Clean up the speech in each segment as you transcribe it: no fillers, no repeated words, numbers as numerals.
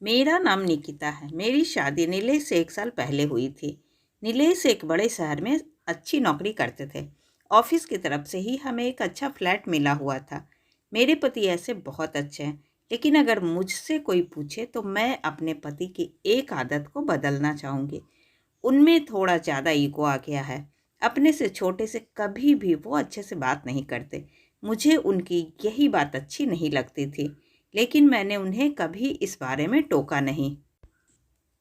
मेरा नाम निकिता है। मेरी शादी नीलेश से 1 साल पहले हुई थी। नीलेश एक बड़े शहर में अच्छी नौकरी करते थे। ऑफिस की तरफ से ही हमें एक अच्छा फ्लैट मिला हुआ था। मेरे पति ऐसे बहुत अच्छे हैं, लेकिन अगर मुझसे कोई पूछे तो मैं अपने पति की एक आदत को बदलना चाहूँगी। उनमें थोड़ा ज़्यादा ईगो आ गया है। अपने से छोटे से कभी भी वो अच्छे से बात नहीं करते। मुझे उनकी यही बात अच्छी नहीं लगती थी, लेकिन मैंने उन्हें कभी इस बारे में टोका नहीं।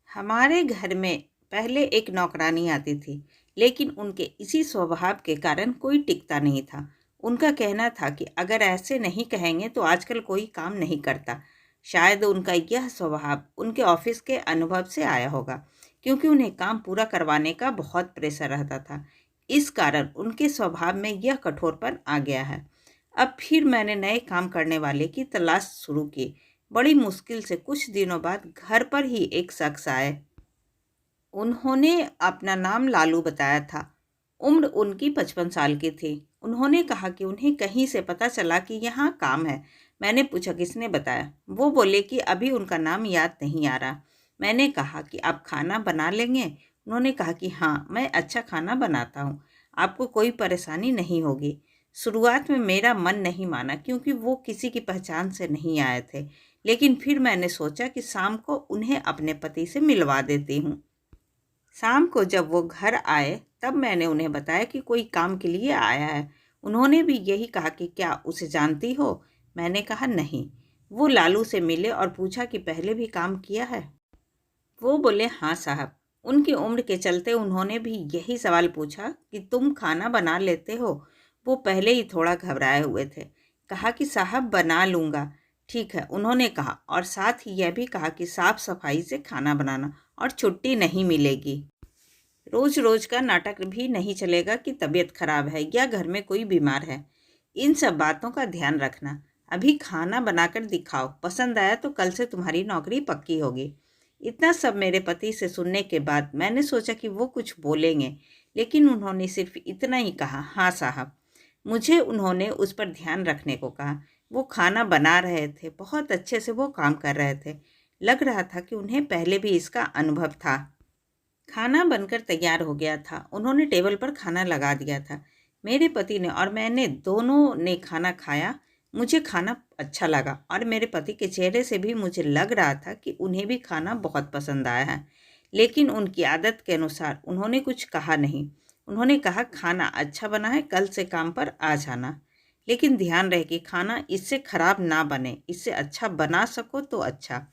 हमारे घर में पहले एक नौकरानी आती थी, लेकिन उनके इसी स्वभाव के कारण कोई टिकता नहीं था। उनका कहना था कि अगर ऐसे नहीं कहेंगे तो आजकल कोई काम नहीं करता। शायद उनका यह स्वभाव उनके ऑफिस के अनुभव से आया होगा, क्योंकि उन्हें काम पूरा करवाने का बहुत प्रेशर रहता था। इस कारण उनके स्वभाव में यह कठोरपन आ गया है। अब फिर मैंने नए काम करने वाले की तलाश शुरू की। बड़ी मुश्किल से कुछ दिनों बाद घर पर ही एक शख्स आए। उन्होंने अपना नाम लालू बताया था। उम्र उनकी 55 साल की थी। उन्होंने कहा कि उन्हें कहीं से पता चला कि यहाँ काम है। मैंने पूछा किसने बताया। वो बोले कि अभी उनका नाम याद नहीं आ रहा। मैंने कहा कि आप खाना बना लेंगे। उन्होंने कहा कि हाँ, मैं अच्छा खाना बनाता हूँ, आपको कोई परेशानी नहीं होगी। शुरुआत में मेरा मन नहीं माना, क्योंकि वो किसी की पहचान से नहीं आए थे। लेकिन फिर मैंने सोचा कि शाम को उन्हें अपने पति से मिलवा देती हूँ। शाम को जब वो घर आए तब मैंने उन्हें बताया कि कोई काम के लिए आया है। उन्होंने भी यही कहा कि क्या उसे जानती हो? मैंने कहा नहीं। वो लालू से मिले और पूछा कि पहले भी काम किया है। वो बोले हाँ साहब। उनकी उम्र के चलते उन्होंने भी यही सवाल पूछा कि तुम खाना बना लेते हो? वो पहले ही थोड़ा घबराए हुए थे। कहा कि साहब बना लूँगा। ठीक है, उन्होंने कहा, और साथ ही यह भी कहा कि साफ सफाई से खाना बनाना और छुट्टी नहीं मिलेगी। रोज रोज का नाटक भी नहीं चलेगा कि तबीयत खराब है या घर में कोई बीमार है। इन सब बातों का ध्यान रखना। अभी खाना बनाकर दिखाओ, पसंद आया तो कल से तुम्हारी नौकरी पक्की होगी। इतना सब मेरे पति से सुनने के बाद मैंने सोचा कि वो कुछ बोलेंगे, लेकिन उन्होंने सिर्फ इतना ही कहा, हाँ साहब। मुझे उन्होंने उस पर ध्यान रखने को कहा। वो खाना बना रहे थे, बहुत अच्छे से वो काम कर रहे थे। लग रहा था कि उन्हें पहले भी इसका अनुभव था। खाना बनकर तैयार हो गया था। उन्होंने टेबल पर खाना लगा दिया था। मेरे पति ने और मैंने दोनों ने खाना खाया। मुझे खाना अच्छा लगा और मेरे पति के चेहरे से भी मुझे लग रहा था कि उन्हें भी खाना बहुत पसंद आया है। लेकिन उनकी आदत के अनुसार उन्होंने कुछ कहा नहीं। उन्होंने कहा खाना अच्छा बना है, कल से काम पर आ जाना। लेकिन ध्यान रहे कि खाना इससे खराब ना बने, इससे अच्छा बना सको तो अच्छा।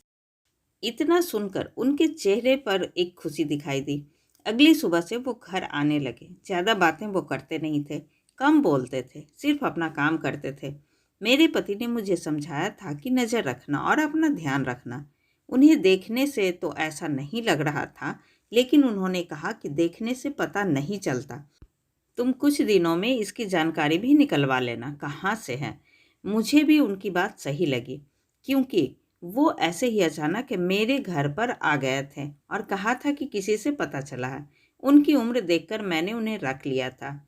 इतना सुनकर उनके चेहरे पर एक खुशी दिखाई दी। अगली सुबह से वो घर आने लगे। ज़्यादा बातें वो करते नहीं थे, कम बोलते थे, सिर्फ अपना काम करते थे। मेरे पति ने मुझे समझाया था कि नज़र रखना और अपना ध्यान रखना। उन्हें देखने से तो ऐसा नहीं लग रहा था, लेकिन उन्होंने कहा कि देखने से पता नहीं चलता। तुम कुछ दिनों में इसकी जानकारी भी निकलवा लेना कहाँ से है। मुझे भी उनकी बात सही लगी, क्योंकि वो ऐसे ही अचानक मेरे घर पर आ गए थे और कहा था कि किसी से पता चला है। उनकी उम्र देखकर मैंने उन्हें रख लिया था।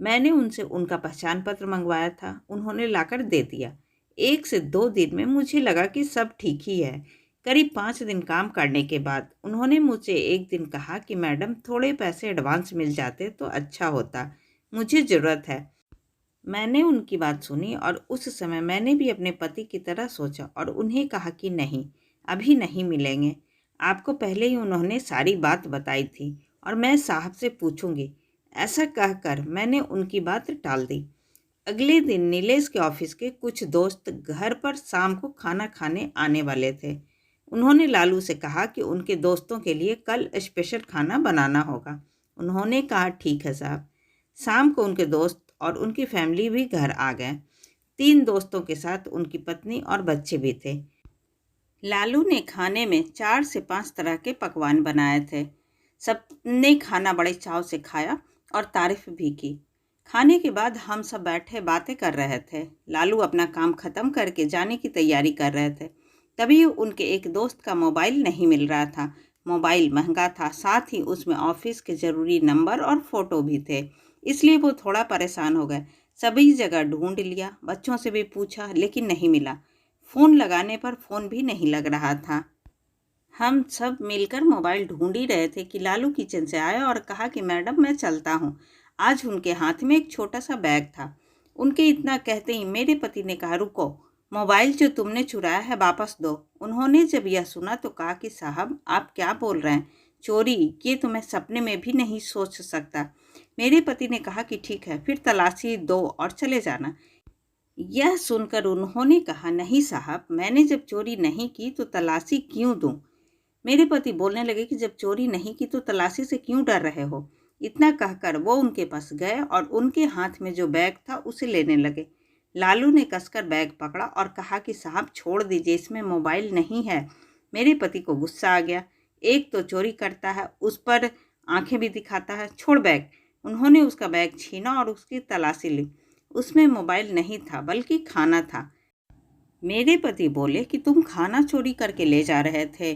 मैंने उनसे उनका पहचान पत्र मंगवाया था, उन्होंने लाकर दे दिया। 1 से 2 दिन में मुझे लगा कि सब ठीक ही है। करीब 5 दिन काम करने के बाद उन्होंने मुझसे एक दिन कहा कि मैडम, थोड़े पैसे एडवांस मिल जाते तो अच्छा होता, मुझे ज़रूरत है। मैंने उनकी बात सुनी और उस समय मैंने भी अपने पति की तरह सोचा और उन्हें कहा कि नहीं, अभी नहीं मिलेंगे। आपको पहले ही उन्होंने सारी बात बताई थी और मैं साहब से पूछूंगी। ऐसा कहकर मैंने उनकी बात टाल दी। अगले दिन नीलेश के ऑफिस के कुछ दोस्त घर पर शाम को खाना खाने आने वाले थे। उन्होंने लालू से कहा कि उनके दोस्तों के लिए कल स्पेशल खाना बनाना होगा। उन्होंने कहा ठीक है साहब। शाम को उनके दोस्त और उनकी फैमिली भी घर आ गए। 3 दोस्तों के साथ उनकी पत्नी और बच्चे भी थे। लालू ने खाने में 4 से 5 तरह के पकवान बनाए थे। सबने खाना बड़े चाव से खाया और तारीफ भी की। खाने के बाद हम सब बैठे बातें कर रहे थे। लालू अपना काम खत्म करके जाने की तैयारी कर रहे थे। तभी उनके एक दोस्त का मोबाइल नहीं मिल रहा था। मोबाइल महंगा था, साथ ही उसमें ऑफिस के ज़रूरी नंबर और फ़ोटो भी थे। इसलिए वो थोड़ा परेशान हो गए। सभी जगह ढूंढ लिया, बच्चों से भी पूछा, लेकिन नहीं मिला। फ़ोन लगाने पर फ़ोन भी नहीं लग रहा था। हम सब मिलकर मोबाइल ढूंढ ही रहे थे कि लालू किचन से आया और कहा कि मैडम मैं चलता हूँ। आज उनके हाथ में एक छोटा सा बैग था। उनके इतना कहते ही मेरे पति ने कहा, रुको, मोबाइल जो तुमने चुराया है वापस दो। उन्होंने जब यह सुना तो कहा कि साहब आप क्या बोल रहे हैं, चोरी ये तो मैं सपने में भी नहीं सोच सकता। मेरे पति ने कहा कि ठीक है, फिर तलाशी दो और चले जाना। यह सुनकर उन्होंने कहा, नहीं साहब, मैंने जब चोरी नहीं की तो तलाशी क्यों दूं। मेरे पति बोलने लगे कि जब चोरी नहीं की तो तलाशी से क्यों डर रहे हो। इतना कहकर वो उनके पास गए और उनके हाथ में जो बैग था उसे लेने लगे। लालू ने कसकर बैग पकड़ा और कहा कि साहब छोड़ दीजिए, इसमें मोबाइल नहीं है। मेरे पति को गुस्सा आ गया। एक तो चोरी करता है, उस पर आंखें भी दिखाता है, छोड़ बैग। उन्होंने उसका बैग छीना और उसकी तलाशी ली। उसमें मोबाइल नहीं था बल्कि खाना था। मेरे पति बोले कि तुम खाना चोरी करके ले जा रहे थे।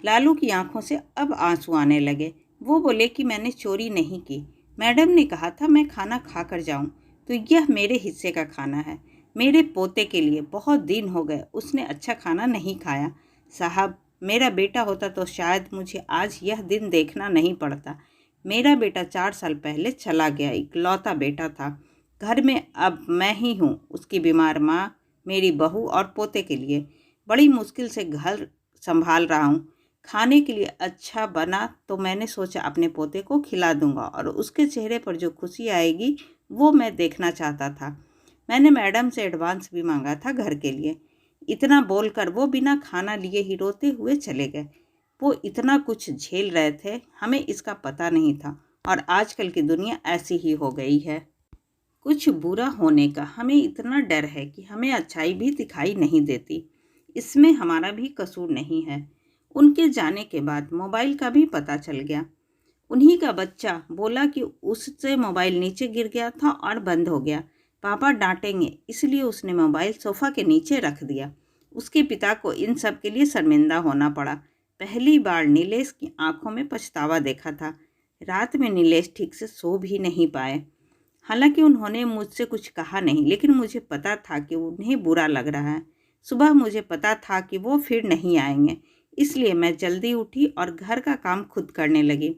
लालू की आंखों से अब आंसू आने लगे। वो बोले कि मैंने चोरी नहीं की। मैडम ने कहा था मैं खाना खा कर जाऊँ, तो यह मेरे हिस्से का खाना है, मेरे पोते के लिए। बहुत दिन हो गए उसने अच्छा खाना नहीं खाया। साहब मेरा बेटा होता तो शायद मुझे आज यह दिन देखना नहीं पड़ता। मेरा बेटा 4 साल पहले चला गया, इकलौता बेटा था। घर में अब मैं ही हूँ, उसकी बीमार माँ, मेरी बहू और पोते के लिए। बड़ी मुश्किल से घर संभाल रहा हूँ। खाने के लिए अच्छा बना तो मैंने सोचा अपने पोते को खिला दूंगा और उसके चेहरे पर जो खुशी आएगी वो मैं देखना चाहता था। मैंने मैडम से एडवांस भी मांगा था घर के लिए। इतना बोलकर वो बिना खाना लिए ही रोते हुए चले गए। वो इतना कुछ झेल रहे थे, हमें इसका पता नहीं था। और आजकल की दुनिया ऐसी ही हो गई है। कुछ बुरा होने का हमें इतना डर है कि हमें अच्छाई भी दिखाई नहीं देती। इसमें हमारा भी कसूर नहीं है। उनके जाने के बाद मोबाइल का भी पता चल गया। उन्हीं का बच्चा बोला कि उससे मोबाइल नीचे गिर गया था और बंद हो गया। पापा डांटेंगे, इसलिए उसने मोबाइल सोफा के नीचे रख दिया। उसके पिता को इन सब के लिए शर्मिंदा होना पड़ा। पहली बार नीलेश की आंखों में पछतावा देखा था। रात में नीलेश ठीक से सो भी नहीं पाए। हालांकि उन्होंने मुझसे कुछ कहा नहीं, लेकिन मुझे पता था कि उन्हें बुरा लग रहा है। सुबह मुझे पता था कि वो फिर नहीं आएंगे, इसलिए मैं जल्दी उठी और घर का काम खुद करने लगी।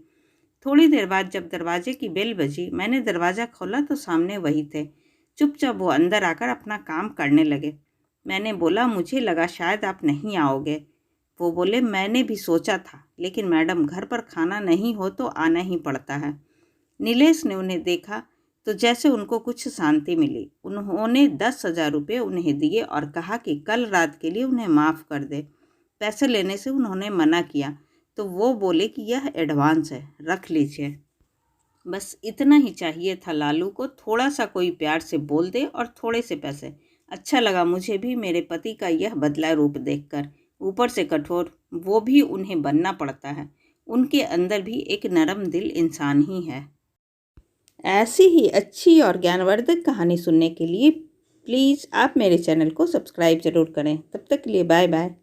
थोड़ी देर बाद जब दरवाजे की बेल बजी, मैंने दरवाज़ा खोला तो सामने वही थे। चुपचाप वो अंदर आकर अपना काम करने लगे। मैंने बोला, मुझे लगा शायद आप नहीं आओगे। वो बोले, मैंने भी सोचा था, लेकिन मैडम घर पर खाना नहीं हो तो आना ही पड़ता है। नीलेश ने उन्हें देखा तो जैसे उनको कुछ शांति मिली। उन्होंने 10,000 रुपये उन्हें दिए और कहा कि कल रात के लिए उन्हें माफ़ कर दे। पैसे लेने से उन्होंने मना किया तो वो बोले कि यह एडवांस है, रख लीजिए। बस इतना ही चाहिए था लालू को, थोड़ा सा कोई प्यार से बोल दे और थोड़े से पैसे। अच्छा लगा मुझे भी मेरे पति का यह बदला रूप देखकर। ऊपर से कठोर वो भी उन्हें बनना पड़ता है। उनके अंदर भी एक नरम दिल इंसान ही है। ऐसी ही अच्छी और ज्ञानवर्धक कहानी सुनने के लिए प्लीज़ आप मेरे चैनल को सब्सक्राइब ज़रूर करें। तब तक के लिए बाय बाय।